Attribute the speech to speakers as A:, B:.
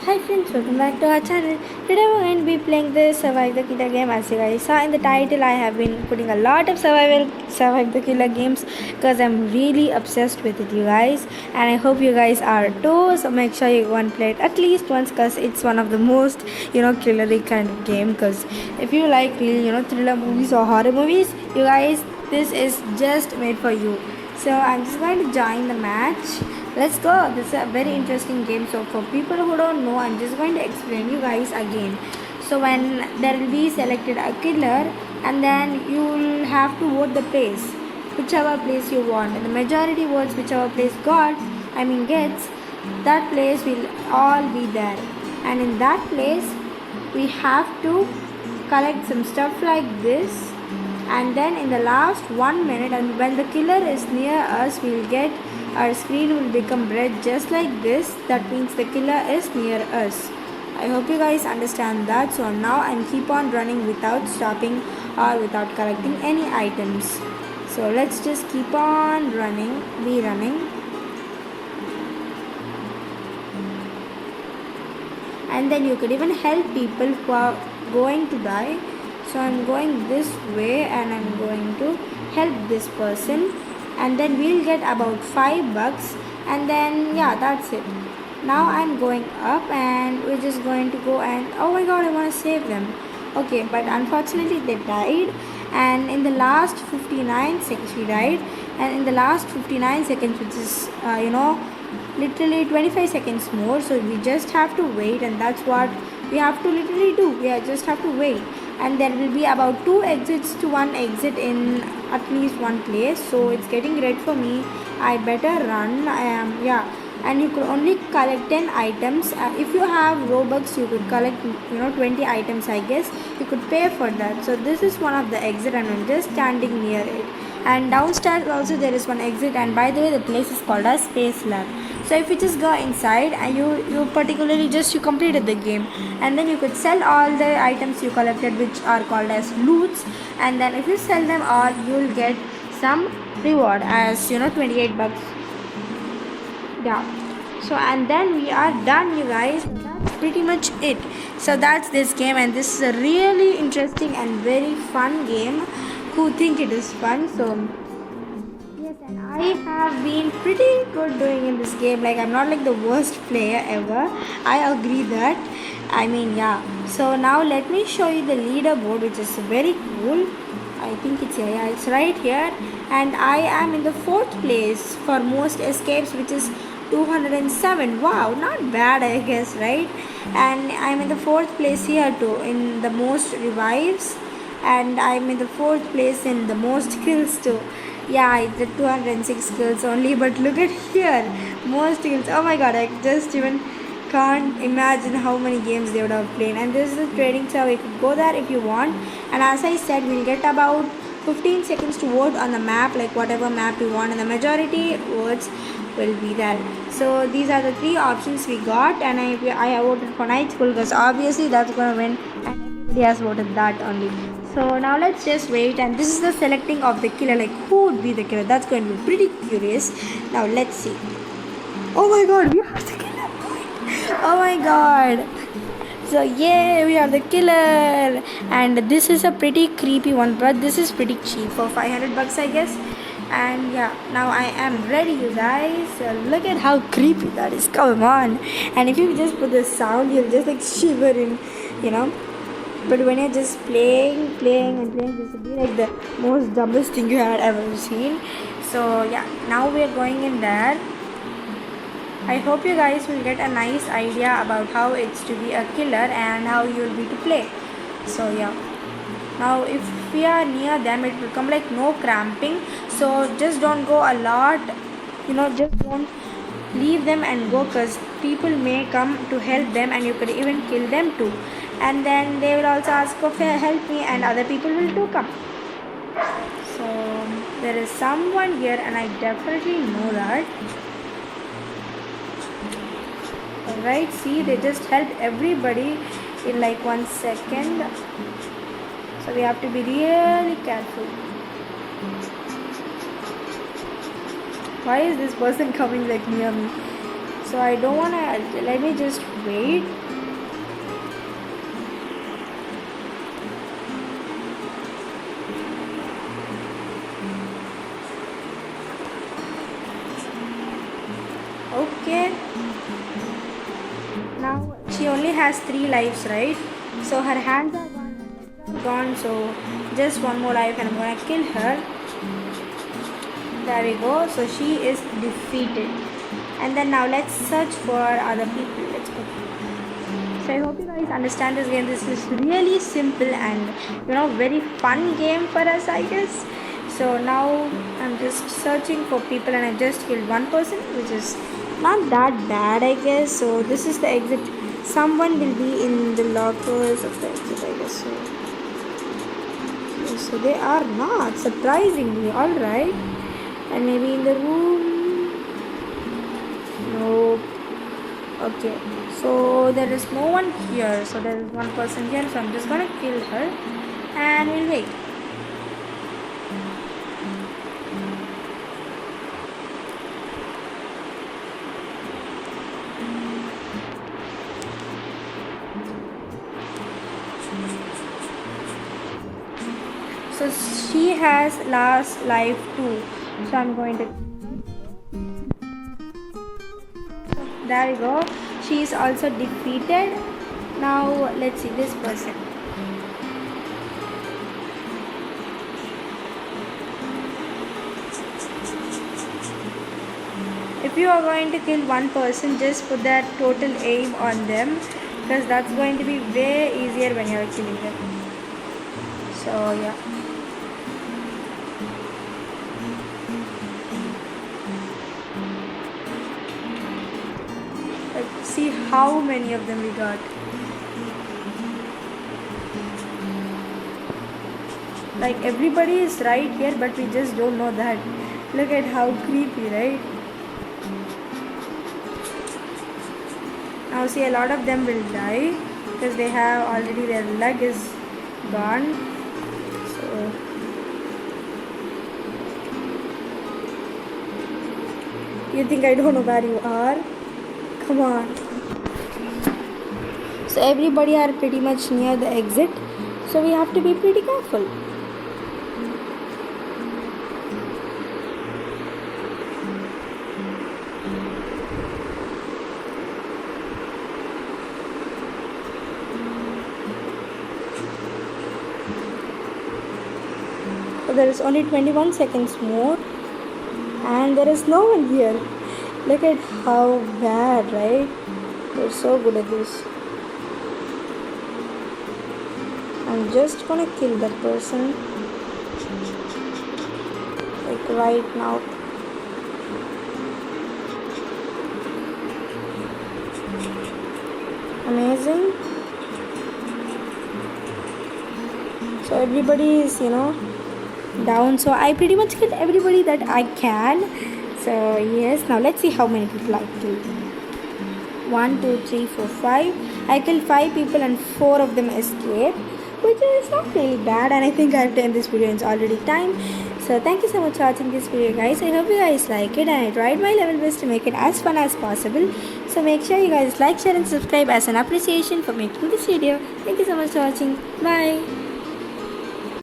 A: Hi friends, welcome back to our channel. Today we're going to be playing the Survive the Killer game. As you guys saw in the title, I have been putting a lot of Survive the Killer games because I'm really obsessed with it, you guys. And I hope you guys are too. So make sure you go and play it at least once because it's one of the most, killery kind of game. Because if you like really, thriller movies or horror movies, you guys, this is just made for you. So I'm just going to join the match. Let's go. This is a very interesting game. So for people who don't know, I'm just going to explain you guys again. So when there will be selected a killer, and then you will have to vote the place, whichever place you want. And the majority votes whichever place gets, that place will all be there. And in that place, we have to collect some stuff like this, and then in the last 1 minute, and when the killer is near us, we'll get our screen will become red just like this. That means the killer is near us. I hope you guys understand that. So now I'm keep on running without stopping or without collecting any items. So let's just keep on running, be running. And then you could even help people who are going to die. So I'm going this way and I'm going to help this person, and then we'll get about $5, and then yeah, that's it. Now I'm going up and we're just going to go, and oh my god, I want to save them. Okay, but unfortunately they died, and in the last 59 seconds we died, and in the last 59 seconds, which is literally 25 seconds more, so we just have to wait, and that's what we have to literally do. We just have to wait, and there will be about 2 exits to 1 exit in at least one place. So it's getting red for me. I better run. And you could only collect 10 items. If you have Robux, you could collect 20 items, I guess. You could pay for that. So this is one of the exit, and I'm just standing near it. And downstairs also there is one exit, and by the way, the place is called as Space Lab. So if you just go inside and you particularly just you completed the game, and then you could sell all the items you collected, which are called as loots, and then if you sell them all, you'll get some reward as 28 bucks. Yeah. So and then we are done, you guys. That's pretty much it. So that's this game, and this is a really interesting and very fun game. Who think it is fun? So yes, and I have been pretty good doing in this game. Like, I'm not like the worst player ever. I agree that. Yeah. So now let me show you the leaderboard, which is very cool. I think it's here. Yeah, it's right here. And I am in the 4th place for most escapes, which is 207. Wow, not bad, I guess, right? And I'm in the 4th place here too, in the most revives. And I'm in the 4th place in the most kills too. Yeah, it's the 206 kills only, but look at here, most kills. Oh my god, I just even can't imagine how many games they would have played. And this is the trading server. You could go there if you want, and as I said, we'll get about 15 seconds to vote on the map, like whatever map you want, and the majority votes will be there. So these are the 3 options we got, and I voted for night school because obviously that's gonna win, and everybody has voted that only. So now let's just wait, and this is the selecting of the killer, like who would be the killer. That's going to be pretty curious. Now let's see. Oh my god, we are the killer. Oh my god. So yeah, we are the killer, and this is a pretty creepy one, but this is pretty cheap for $500, I guess. And yeah, now I am ready, you guys. So look at how creepy that is. Come on. And if you just put the sound, you'll just like shiver in. But when you're just playing, this will be like the most dumbest thing you had ever seen. So yeah, now we're going in there. I hope you guys will get a nice idea about how it's to be a killer and how you'll be to play. So yeah. Now if we are near them, it will come like no cramping. So just don't go a lot. Just don't leave them and go, because people may come to help them, and you could even kill them too. And then they will also ask for help me, and other people will too come. So there is someone here, and I definitely know that. Alright, see, they just helped everybody in like 1 second. So we have to be really careful. Why is this person coming like near me? So I don't wanna, let me just wait. Okay. Now she only has 3 lives, right? So her hands are gone, her legs are gone. So just one more life, and I'm gonna kill her. There we go. So she is defeated. And then now let's search for other people. Let's go. So I hope you guys understand this game. This is really simple and very fun game for us, I guess. So now I'm just searching for people, and I just killed one person, which is not that bad, I guess. So this is the exit. Someone will be in the lockers of the exit, I guess. So they are not, surprisingly. Alright. And maybe in the room. No. Okay. So there is no one here. So there is one person here. So I'm just gonna kill her. And we'll wait. So she has last life too. So I'm going to. There we go. She is also defeated. Now let's see this person. If you are going to kill one person, just put that total aim on them, because that's going to be way easier when you are killing them. So yeah. Let's see how many of them we got. Like everybody is right here, but we just don't know that. Look at how creepy, right? Now see, a lot of them will die because they have already, their leg is gone. So you think I don't know where you are? Come on. So everybody are pretty much near the exit, so we have to be pretty careful. So there is only 21 seconds more, and there is no one here. Look at how bad, right? They're so good at this. I'm just gonna kill that person, like right now. Amazing. So everybody is, down. So I pretty much killed everybody that I can. So yes, now let's see how many people I killed. 1, 2, 3, 4, 5. I killed 5 people and 4 of them escaped, which is not really bad. And I think I have to end this video. It's already time. So thank you so much for watching this video, guys. I hope you guys like it, and I tried my level best to make it as fun as possible. So make sure you guys like, share and subscribe as an appreciation for making this video. Thank you so much for watching. Bye.